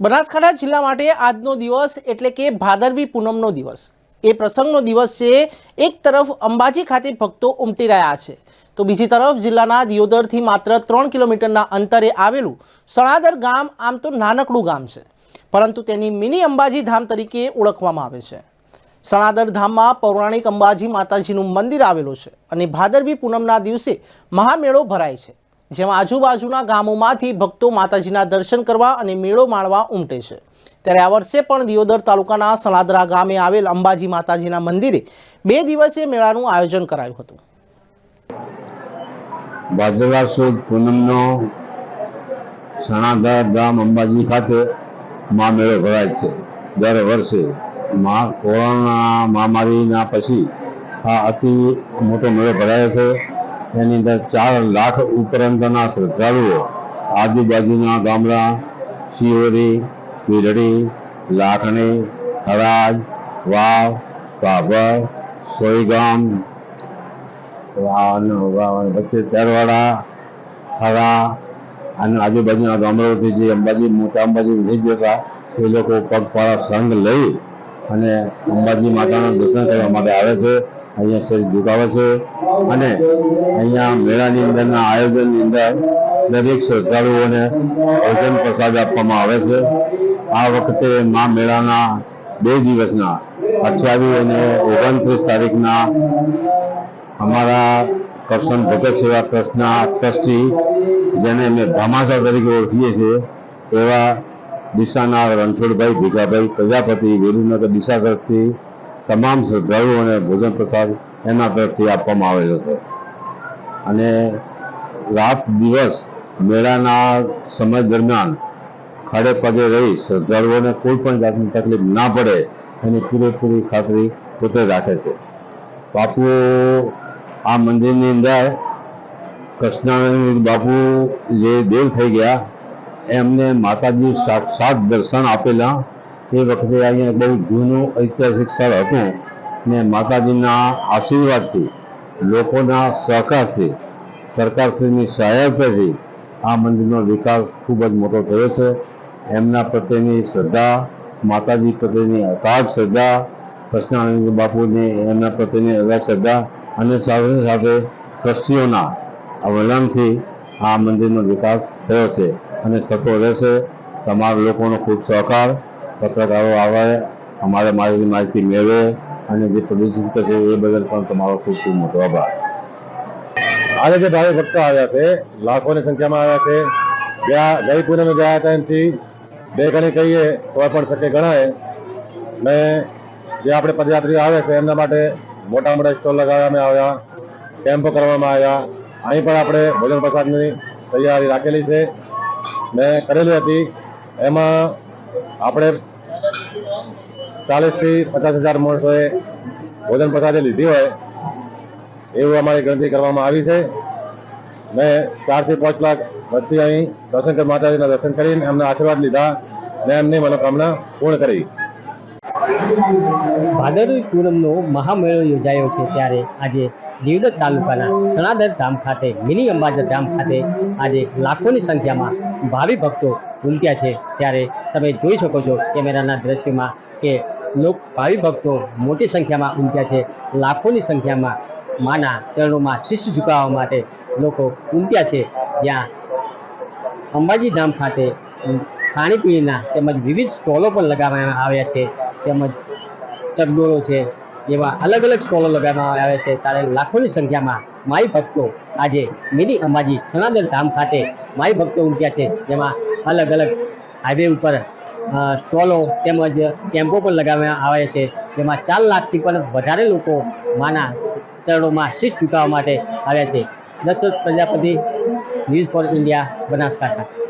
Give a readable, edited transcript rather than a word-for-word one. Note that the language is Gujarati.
બનાસકાંઠા જિલ્લા માટે આજનો દિવસ એટલે કે ભાદરવી પૂનમનો દિવસ એ પ્રસંગનો દિવસ છે। એક તરફ અંબાજી ખાતે ભક્તો ઉમટી રહ્યા છે તો બીજી તરફ જિલ્લાના દિયોદરથી માત્ર 3 કિલોમીટરના અંતરે આવેલું સણાદર ગામ આમ તો નાનકડું ગામ છે, પરંતુ તેની મિની અંબાજી ધામ તરીકે ઓળખવામાં આવે છે। સણાદર ધામમાં પૌરાણિક અંબાજી માતાજીનું મંદિર આવેલું છે અને ભાદરવી પૂનમના દિવસે મહામેળો ભરાય છે, જેમાં આજુબાજુના ગામોમાંથી ભક્તો માતાજીના દર્શન કરવા અને મેળો માણવા ઉમટે છે। ત્યારે આ વર્ષે પણ દિયોદર તાલુકાના સણાદરા ગામે આવેલ અંબાજી માતાજીના મંદિરે 2 દિવસીય મેળાનું આયોજન કરાયું હતું। ભાદરવા સુદ પૂનમનો સણાદર ગામ અંબાજી ખાતે મહામેળો ભરાય છે। દર વર્ષે કોરોના મહામારીના પછી આ અતિ મોટો મેળો ભરાયો છે। એની અંદર 4 લાખ ઉપરાંતના શ્રદ્ધાળુઓ આજુબાજુના ગામડા શિહોરી, બિરડી, લાખણી, થરાદ, વાવ, ભાભર, સોઈગામ, વચ્ચે તેરવાડા, થરા અને આજુબાજુના ગામડાઓથી જે અંબાજી મોટા અંબાજી થઈ જતા એ લોકો પગપાળા સંઘ લઈ અને અંબાજી માતાના દર્શન કરવા માટે આવે છે। અહીંયા શરીર ઝુકાવે છે અને અહીંયા મેળાની અંદરના આયોજનની અંદર દરેક શ્રદ્ધાળુઓને ભોજન પ્રસાદ આપવામાં આવે છે। આ વખતે મા મેળાના 2 દિવસના 28 અને 29 તારીખના અમારા કરશન ભગત સેવા ટ્રસ્ટના ટ્રસ્ટી, જેને અમે ભામાસા તરીકે ઓળખીએ છીએ, એવા ડીસાના રણછોડભાઈ ભીખાભાઈ પ્રજાપતિ વેલુનગર ડીસા તરફથી તમામ શ્રદ્ધાળુઓને ભોજન પ્રસાદ એના તરફથી આપવામાં આવેલો છે અને રાત દિવસ મેળાના સમય દરમિયાન ખડે પગે રહી શ્રદ્ધાળુઓને કોઈ પણ જાતની તકલીફ ના પડે એની પૂરેપૂરી ખાતરી પોતે રાખે છે। બાપુ આ મંદિરની અંદર કૃષ્ણાનંદ બાપુ જે દેવ થઈ ગયા એમને માતાજી સાક્ષાત દર્શન આપેલા। એ વખતે અહીંયા બહુ જૂનું ઐતિહાસિક સ્થળ હતું ને માતાજીના આશીર્વાદથી, લોકોના સહકારથી, સરકારશ્રીની સહાયતાથી આ મંદિરનો વિકાસ ખૂબ જ મોટો થયો છે। એમના પ્રત્યેની શ્રદ્ધા, માતાજી પ્રત્યેની અગાધ શ્રદ્ધા, કૃષ્ણાનંદ બાપુની એમના પ્રત્યેની અગાધ શ્રદ્ધા અને સાથે સાથે ટ્રસ્ટીઓના વલણથી આ મંદિરનો વિકાસ થયો છે અને થતો રહેશે। તમારા લોકોનો ખૂબ સહકાર, પત્રકારો આવે, અમારે માહિતી મેળવે અને જે પ્રદર્શિત કરશે એ બદલ પણ તમારો ખૂબ ખૂબ મોટો આભાર। આજે જે ભાવિ ભક્તો આવ્યા છે, લાખોની સંખ્યામાં આવ્યા છે। ગઈ પૂનમે ગયા હતા એમથી 2 ગણી કહીએ તો પણ શક્ય ગણાય ને જે આપણે પદયાત્રીઓ આવે છે એમના માટે મોટા મોટા સ્ટોલ લગાવવામાં આવ્યા, કેમ્પો કરવામાં આવ્યા। અહીં પણ આપણે ભોજન પ્રસાદની તૈયારી રાખેલી છે ને કરેલી હતી। એમાં આપણે 40 થી 50,000 માણસોએ ભોજન પ્રસાદે લીધી હોય એવું અમારી ગણતરી કરવામાં આવી છે ને 4 થી 5 લાખ વસ્તી અહીં માતાજીના દર્શન કરીને એમના આશીર્વાદ લીધા ને એમની મનોકામના પૂર્ણ કરી। ભાદરવી પૂનમનો મહામેળો યોજાયો છે, ત્યારે આજે દિયોદર તાલુકાના સણાદર ધામ ખાતે મિની અંબાજી ધામ ખાતે આજે લાખોની સંખ્યામાં ભાવિ ભક્તો ઉમટ્યા છે। ત્યારે તમે જોઈ શકો છો કેમેરાના દ્રશ્યમાં કે ભાવિ ભક્તો મોટી સંખ્યામાં ઉમટ્યા છે। લાખોની સંખ્યામાં માના ચરણોમાં શીશ ઝુકાવવા માટે લોકો ઉમટ્યા છે। જ્યાં અંબાજી ધામ ખાતે ખાણીપીણીના તેમજ વિવિધ સ્ટોલો પણ લગાવવામાં આવ્યા છે, તેમજ ચકડોળો છે, એવા અલગ અલગ સ્ટોલો લગાવવામાં આવ્યા છે। ત્યારે લાખોની સંખ્યામાં માઈ ભક્તો આજે મિની અંબાજી સણાદર ધામ ખાતે માઈ ભક્તો ઉમટ્યા છે, જેમાં અલગ અલગ હાઈવે ઉપર સ્ટોલો તેમજ કેમ્પો પણ લગાવવામાં આવ્યા છે, જેમાં 4 લાખથી પણ વધારે લોકો માના ચરણોમાં શીશ ઝુકાવવા માટે આવ્યા છે। Dashrath Prajapati, news for India, Banaskantha.